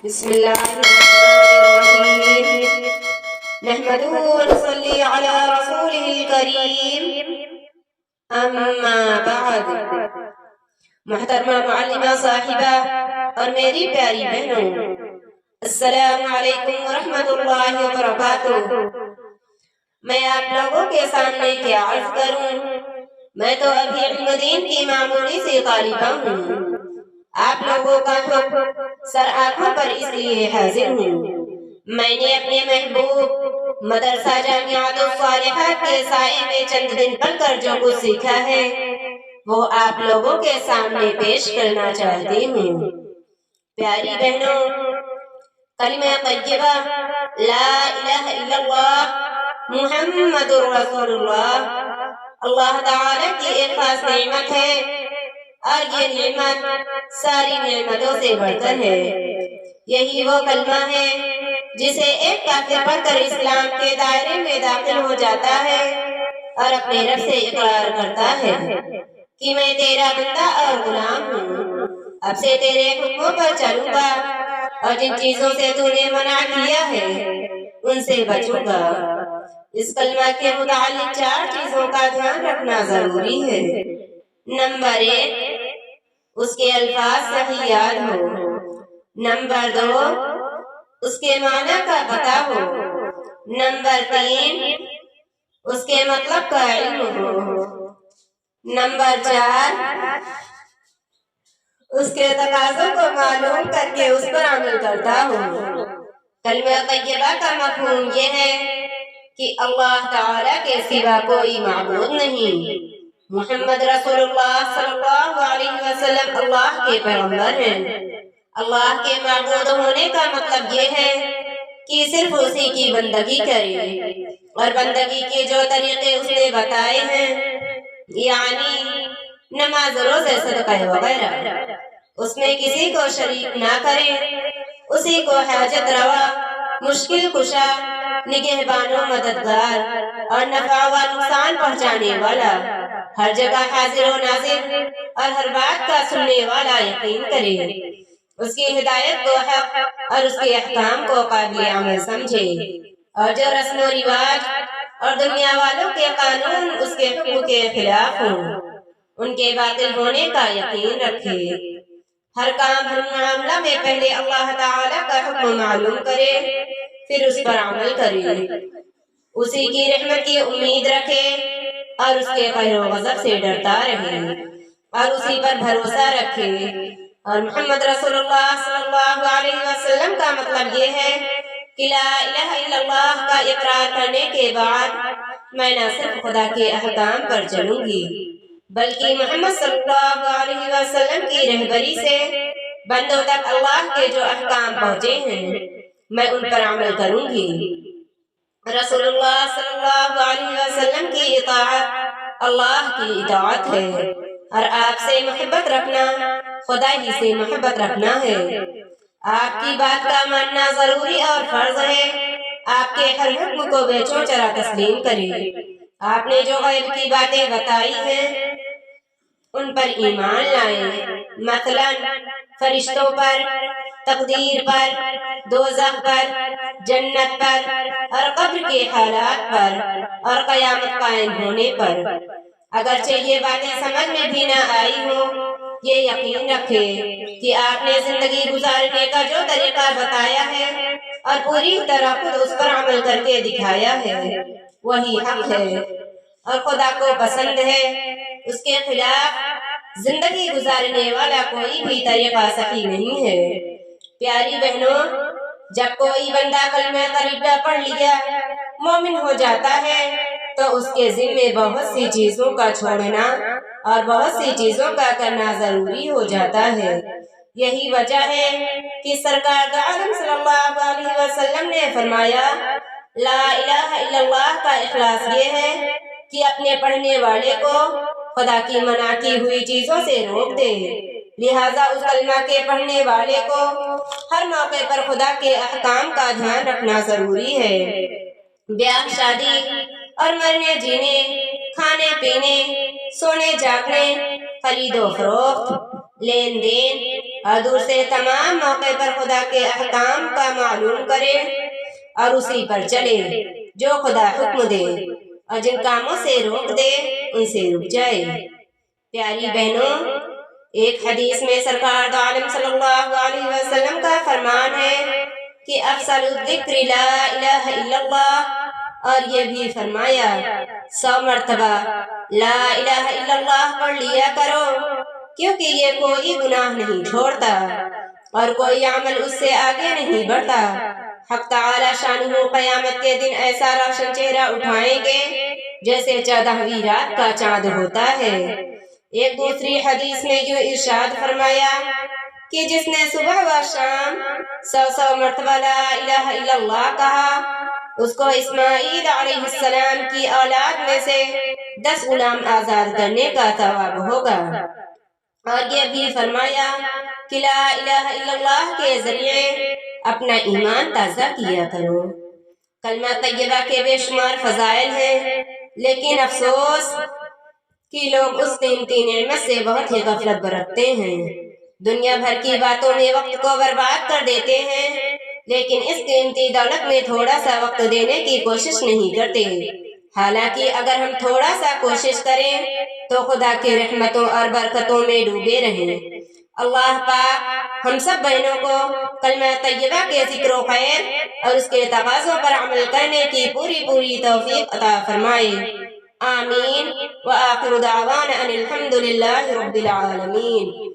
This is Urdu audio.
بسم الله الرحمن الرحيم نحمده ونصلي على رسوله الكريم اما بعد محترمہ معلمہ صاحبہ اور میری پیاری بہنوں، السلام علیکم ورحمۃ اللہ وبرکاتہ۔ میں آپ لوگوں کے سامنے کیا عرض کروں، میں تو ابھی علم دین کی معمولی سی طالبہ ہوں۔ آپ لوگوں کا حق سر آنکھوں پر اس لیے حاضر ہوں۔ میں نے اپنے محبوب مدرسہ جامعۃ الصالحات کے سائے میں چند دن پڑھ کر جو کچھ سیکھا ہے وہ آپ لوگوں کے سامنے پیش کرنا چاہتی ہوں۔ پیاری بہنوں، کلمہ طیبہ لا الہ الا اللہ محمد رسول اللہ اللہ تعالیٰ کی ایک خاص نعمت ہے، اور یہ نعمت ساری نعمتوں سے بڑھ کر ہے۔ یہی وہ کلمہ ہے جسے ایک کافر پڑھ کر اسلام کے دائرے میں داخل ہو جاتا ہے اور اپنے رب سے اقرار کرتا ہے کہ میں تیرا بندہ اور غلام ہوں، اب سے تیرے حکموں پر چلوں گا اور جن چیزوں سے تو نے منع کیا ہے ان سے بچوں گا۔ اس کلمہ کے متعلق 4 چیزوں کا دھیان رکھنا ضروری ہے۔ نمبر 1، اس کے الفاظ صحیح یاد ہو۔ نمبر 2، اس کے معنی کا پتہ ہو۔ نمبر 3، اس کے مطلب کا علم ہو۔ نمبر 4، اس کے تقاضوں کو معلوم کر کے اس پر عمل کرتا ہو۔ کلمہ طیبہ کا مفہوم یہ ہے کہ اللہ تعالیٰ کے سوا کوئی معبود نہیں، محمد رسول اللہ صلی اللہ علیہ وسلم اللہ کے پیغمبر ہیں۔ اللہ کے معبود ہونے کا مطلب یہ ہے کہ صرف اسی کی بندگی کرے اور بندگی کے جو طریقے اس نے بتائے ہیں، یعنی نماز، روزے، صدقہ وغیرہ، اس میں کسی کو شریک نہ کرے، اسی کو حاجت روا، مشکل کشا، نگہبان و مددگار اور نفع و نقصان پہنچانے والا، ہر جگہ حاضر و ناظر اور ہر بات کا سننے والا یقین کرے، اس کی ہدایت کو حق اور اس کے احکام کو قابل عمل سمجھے، اور جو رسم و رواج اور دنیا والوں کے قانون اس کے حکم کے خلاف ہوں ان کے باطل ہونے کا یقین رکھے۔ ہر کام، ہر معاملہ میں پہلے اللہ تعالیٰ کا حکم معلوم کرے، پھر اس پر عمل کرے، اسی کی رحمت کی امید رکھے اور اس کے قہر و غضب سے ڈرتا رہے اور اسی پر بھروسہ رکھے۔ اور محمد رسول اللہ صلی اللہ علیہ وسلم کا مطلب یہ ہے کہ لا الہ الا اللہ کا اقرار کرنے کے بعد میں نہ صرف خدا کے احکام پر چلوں گی بلکہ محمد صلی اللہ علیہ وسلم کی رہبری سے بندوں تک اللہ کے جو احکام پہنچے ہیں میں ان پر عمل کروں گی۔ رسول اللہ صلی اللہ علیہ وسلم کی اطاعت اللہ کی اطاعت ہے، اور آپ سے محبت رکھنا خدا ہی سے محبت رکھنا ہے۔ آپ کی بات کا ماننا ضروری اور فرض ہے، آپ کے ہر حکم کو بے چوچرا تسلیم کرے۔ آپ نے جو غیب کی باتیں بتائی ہیں ان پر ایمان لائیں، مثلا فرشتوں پر، تقدیر پر، دوزخ پر، جنت پر اور قبر کے حالات پر اور قیامت قائم ہونے پر۔ اگرچہ یہ باتیں سمجھ میں بھی نہ آئی ہوں، یہ یقین رکھے کہ آپ نے زندگی گزارنے کا جو طریقہ بتایا ہے اور پوری طرح خود اس پر عمل کر کے دکھایا ہے وہی حق ہے اور خدا کو پسند ہے۔ اس کے خلاف زندگی گزارنے والا کوئی بھی طریقہ صحیح نہیں ہے۔ پیاری بہنوں، جب کوئی بندہ کلمہ طیبہ پڑھ لیا مومن ہو جاتا ہے تو اس کے ذمے بہت سی چیزوں کا چھوڑنا اور بہت سی چیزوں کا کرنا ضروری ہو جاتا ہے۔ یہی وجہ ہے کہ سرکار عالم صلی اللہ علیہ وسلم نے فرمایا، لا الہ الا اللہ کا اخلاص یہ ہے کہ اپنے پڑھنے والے کو خدا کی منع کی ہوئی چیزوں سے روک دے، لہذا اس کلمہ کے پڑھنے والے کو ہر موقع پر خدا کے احکام کا دھیان رکھنا ضروری ہے۔ بیاہ شادی اور مرنے جینے، کھانے پینے، سونے جاگنے، خرید و فروخت، لین دین، اور دوسرے تمام موقع پر خدا کے احکام کا معلوم کرے اور اسی پر چلے جو خدا حکم دے، اور جن کاموں سے روک دے ان سے رک جائے۔ پیاری بہنوں، ایک حدیث میں سرکار دو عالم صلی اللہ علیہ وسلم کا فرمان ہے کہ افضل الذکر لا الہ الا اللہ، اور یہ بھی فرمایا 100 مرتبہ لا الہ الا اللہ پڑھ لیا کرو، کیونکہ یہ کوئی گناہ نہیں چھوڑتا اور کوئی عمل اس سے آگے نہیں بڑھتا۔ حق تعالی شانہ قیامت کے دن ایسا روشن چہرہ اٹھائیں گے جیسے 14ویں رات کا چاند ہوتا ہے۔ ایک دوسری حدیث میں یوں ارشاد فرمایا کہ جس نے صبح و شام 100 مرتبہ لا الہ الا اللہ کہا، اس کو اسماعیل علیہ السلام کی اولاد میں سے 10 غلام آزاد کرنے کا ثواب ہوگا۔ اور یہ بھی فرمایا کہ لا الہ الا اللہ کے ذریعے اپنا ایمان تازہ کیا کرو۔ کلمہ طیبہ کے بے شمار فضائل ہیں، لیکن افسوس کہ لوگ اس قیمتی نعمت سے بہت ہی غفلت برتتے ہیں۔ دنیا بھر کی باتوں میں وقت کو برباد کر دیتے ہیں، لیکن اس قیمتی دولت میں تھوڑا سا وقت دینے کی کوشش نہیں کرتے۔ حالانکہ اگر ہم تھوڑا سا کوشش کریں تو خدا کی رحمتوں اور برکتوں میں ڈوبے رہیں۔ اللہ پاک ہم سب بہنوں کو کلمہ طیبہ کے ذکر و خیر اور اس کے تقاضوں پر عمل کرنے کی پوری توفیق عطا فرمائے۔ آمین۔ وآخر دعوانا ان الحمد للہ رب العالمین۔